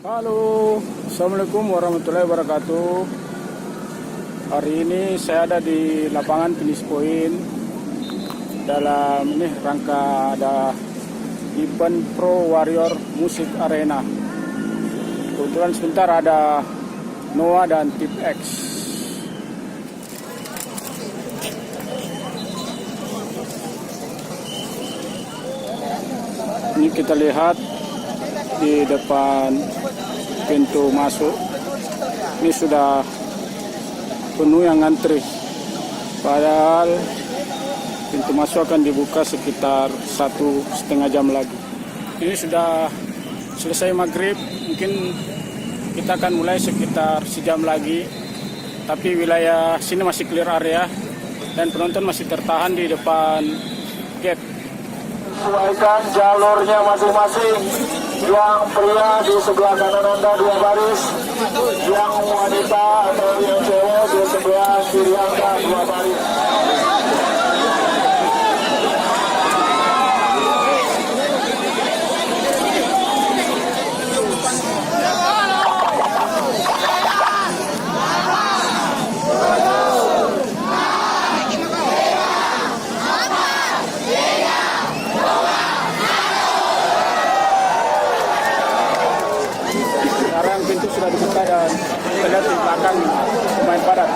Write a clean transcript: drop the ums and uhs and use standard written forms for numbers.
Halo, Assalamualaikum warahmatullahi wabarakatuh. Hari ini saya ada di lapangan Finish Point dalam ini rangka ada event Pro Warrior Music Arena. Kebetulan sebentar ada Noah dan Tip X. Ini kita lihat di depan pintu masuk, ini sudah penuh yang ngantri, padahal pintu masuk akan dibuka sekitar 1,5 jam lagi. Ini sudah selesai maghrib, mungkin kita akan mulai sekitar sejam lagi, tapi wilayah sini masih clear area dan penonton masih tertahan di depan gate. Sesuaikan jalurnya masing-masing. Yang pria di sebelah kanan Anda 2 baris, yang wanita atau yang cewek di sebelah kiri Anda 2 baris. Sekarang pintu sudah dibuka dan kita lihat di belakang pemain padat.